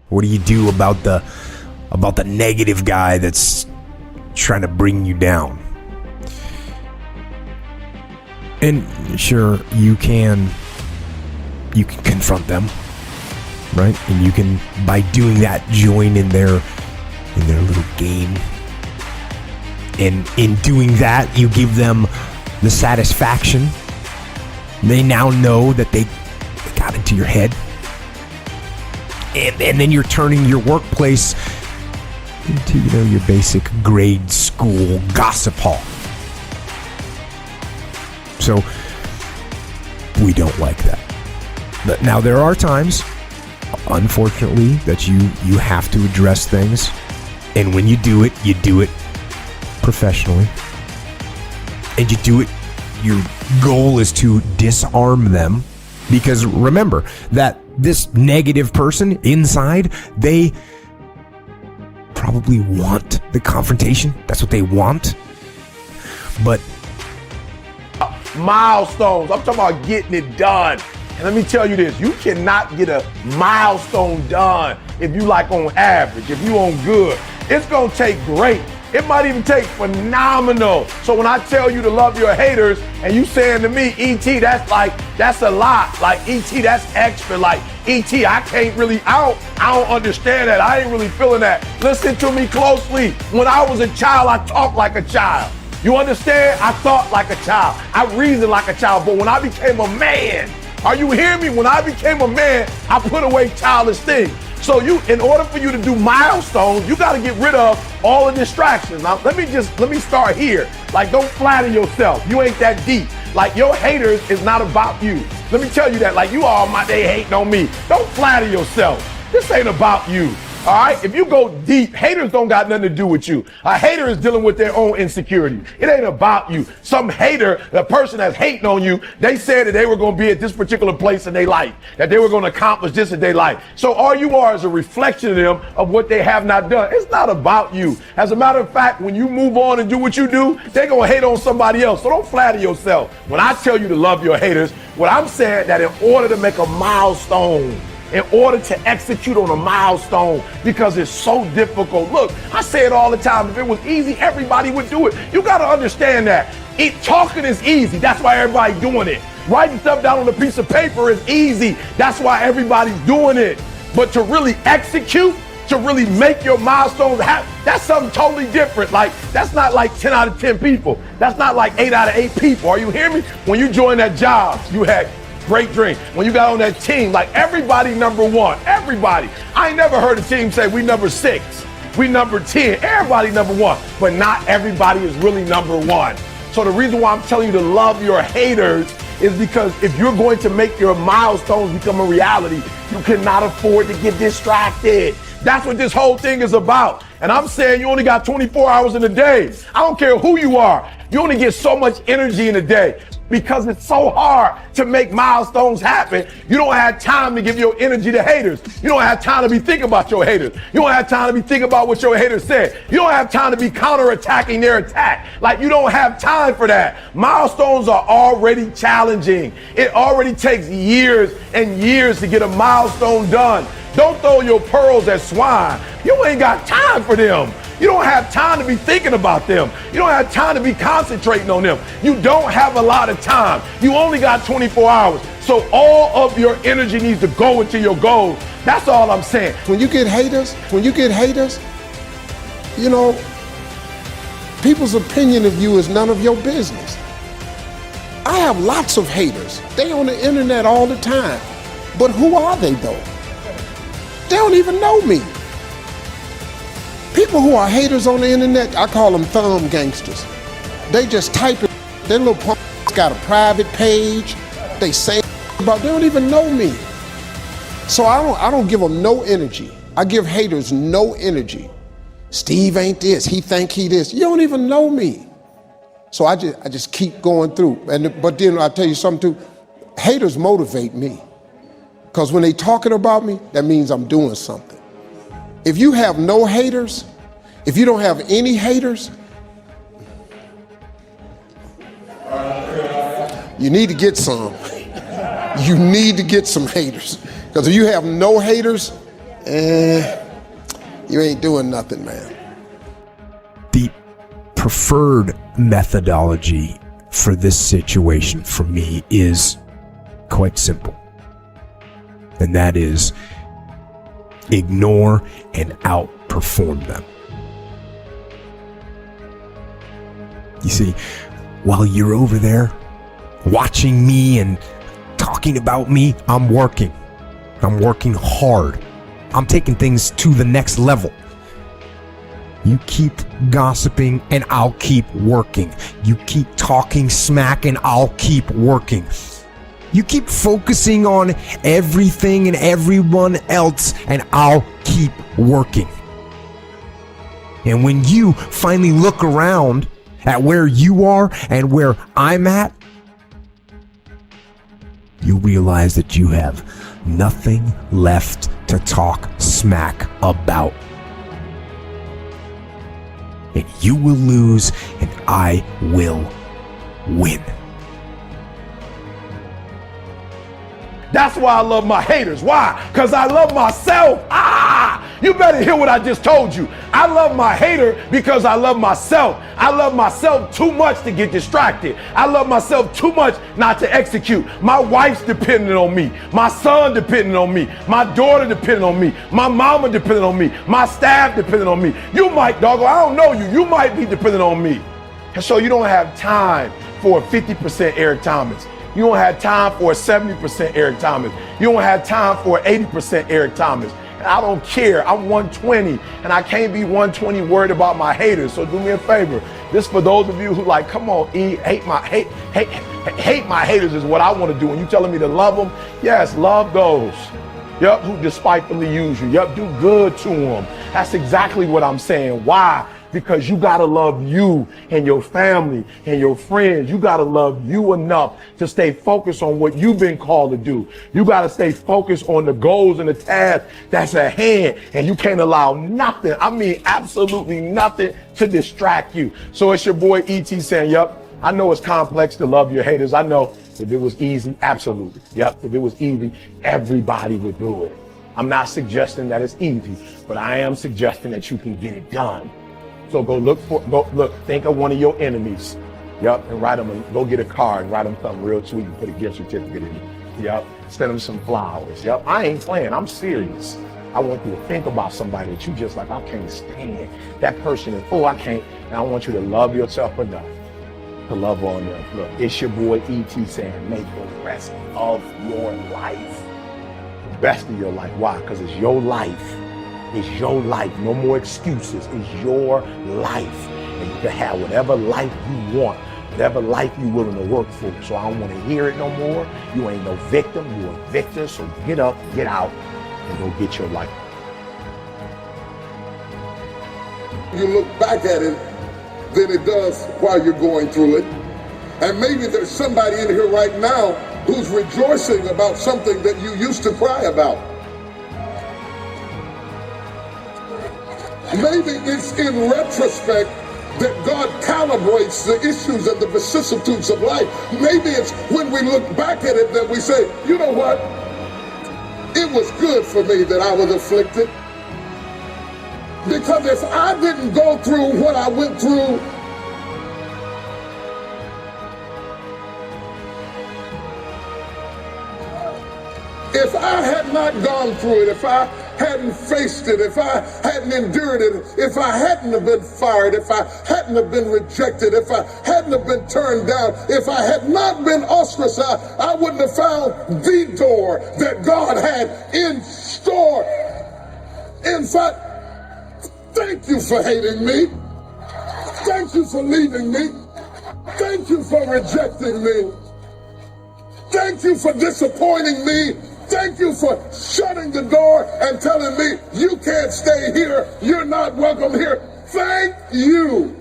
What do you do about the negative guy that's trying to bring you down? And sure, you can confront them, right? And you can, by doing that, join in their little game. And in doing that, you give them the satisfaction. They now know that they got into your head. And then you're turning your workplace into, your basic grade school gossip hall. So we don't like that. But now there are times, unfortunately, that you have to address things. And when you do it professionally. And you do it, your goal is to disarm them. Because remember that this negative person inside, they probably want the confrontation. That's what they want. But milestones, I'm talking about getting it done. And let me tell you this, you cannot get a milestone done if you like on average, if you on good. It's gonna take great. It might even take phenomenal. So when I tell you to love your haters and you saying to me, E.T., that's a lot. Like, E.T., that's extra. Like, E.T., I don't understand that. I ain't really feeling that. Listen to me closely. When I was a child, I talked like a child. You understand? I thought like a child. I reasoned like a child. But when I became a man, are you hearing me? When I became a man, I put away childish things. So in order for you to do milestones, you got to get rid of all the distractions. Now, let me start here. Like, don't flatter yourself. You ain't that deep. Like, your haters is not about you. Let me tell you that. Like, they hating on me. Don't flatter yourself. This ain't about you. All right? If you go deep, haters don't got nothing to do with you. A hater is dealing with their own insecurity. It ain't about you. Some hater, the person that's hating on you, they said that they were going to be at this particular place in their life, that they were going to accomplish this in their life. So all you are is a reflection of them of what they have not done. It's not about you. As a matter of fact, when you move on and do what you do, they're going to hate on somebody else. So don't flatter yourself. When I tell you to love your haters, what I'm saying that in order to make a milestone, in order to execute on a milestone, because it's so difficult. Look, I say it all the time. If it was easy, everybody would do it. You got to understand that. Talking is easy. That's why everybody's doing it. Writing stuff down on a piece of paper is easy. That's why everybody's doing it. But to really execute, to really make your milestones happen, that's something totally different. Like, that's not like 10 out of 10 people. That's not like 8 out of 8 people. Are you hearing me? When you joined that job, you had great dream. When you got on that team, like, everybody number one. Everybody. I ain't never heard a team say we number 6, we number 10. Everybody number 1, but not everybody is really number 1. So the reason why I'm telling you to love your haters is because if you're going to make your milestones become a reality, you cannot afford to get distracted. That's what this whole thing is about. And I'm saying you only got 24 hours in a day. I don't care who you are. You only get so much energy in a day. Because it's so hard to make milestones happen, you don't have time to give your energy to haters. You don't have time to be thinking about your haters. You don't have time to be thinking about what your haters said. You don't have time to be counterattacking their attack. Like, you don't have time for that. Milestones are already challenging. It already takes years and years to get a milestone done. Don't throw your pearls at swine. You ain't got time for them. You don't have time to be thinking about them. You don't have time to be concentrating on them. You don't have a lot of time. You only got 24 hours. So all of your energy needs to go into your goals. That's all I'm saying. When you get haters, people's opinion of you is none of your business. I have lots of haters. They on the internet all the time. But who are they though? They don't even know me. People who are haters on the internet, I call them thumb gangsters. They just type it. Their little punk got a private page. They say about, they don't even know me. So I don't give them no energy. I give haters no energy. Steve ain't this, he think he this. You don't even know me. So I just keep going through. But then I'll tell you something too, haters motivate me. Because when they talking about me, that means I'm doing something. If you have no haters, if you don't have any haters, you need to get some. You need to get some haters. Because if you have no haters, You ain't doing nothing, man. The preferred methodology for this situation for me is quite simple. And that is ignore and outperform them. You see, while you're over there watching me and talking about me, I'm working. I'm working hard. I'm taking things to the next level. You keep gossiping and I'll keep working. You keep talking smack and I'll keep working. You keep focusing on everything and everyone else and I'll keep working. And when you finally look around at where you are and where I'm at, you realize that you have nothing left to talk smack about. And you will lose and I will win. That's why I love my haters. Why? Because I love myself. You better hear what I just told you. I love my hater because I love myself. I love myself too much to get distracted. I love myself too much not to execute. My wife's dependent on me. My son dependent on me. My daughter dependent on me. My mama dependent on me. My staff dependent on me. You might, doggo, I don't know you. You might be dependent on me. And so you don't have time for a 50% Eric Thomas. You don't have time for a 70% Eric Thomas. You don't have time for an 80% Eric Thomas. And I don't care. I'm 120 and I can't be 120 worried about my haters. So do me a favor. This for those of you who like, come on, E, hate my haters is what I want to do. And you telling me to love them? Yes, love those. Yep, who despitefully use you. Yep, do good to them. That's exactly what I'm saying. Why? Because you got to love you and your family and your friends. You got to love you enough to stay focused on what you've been called to do. You got to stay focused on the goals and the tasks that's at hand. And you can't allow nothing, I mean absolutely nothing, to distract you. So it's your boy E.T. saying, yup, I know it's complex to love your haters. I know if it was easy, absolutely. Yep, if it was easy, everybody would do it. I'm not suggesting that it's easy, but I am suggesting that you can get it done. So think of one of your enemies, yep, and write them, go get a card and write them something real sweet and put a gift certificate in it, yep, send them some flowers, yep. I ain't playing, I'm serious. I want you to think about somebody that you just like, I can't stand that person, and I can't, and I want you to love yourself enough to love on them. Look, it's your boy E.T. saying, make the rest of your life the best of your life. Why? Because it's your life. It's your life. No more excuses. It's your life. And you can have whatever life you want, whatever life you're willing to work for. So I don't want to hear it no more. You ain't no victim. You're a victor. So get up, get out, and go get your life. You look back at it than it does while you're going through it. And maybe there's somebody in here right now who's rejoicing about something that you used to cry about. Maybe it's in retrospect that God calibrates the issues and the vicissitudes of life. Maybe it's when we look back at it that we say, you know what? It was good for me that I was afflicted. Because if I didn't go through what I went through, if I had not gone through it, if I hadn't faced it, if I hadn't endured it, if I hadn't have been fired, if I hadn't have been rejected, if I hadn't have been turned down, if I had not been ostracized, I wouldn't have found the door that God had in store. In fact, thank you for hating me. Thank you for leaving me. Thank you for rejecting me. Thank you for disappointing me. Thank you for shutting the door and telling me you can't stay here. You're not welcome here. Thank you.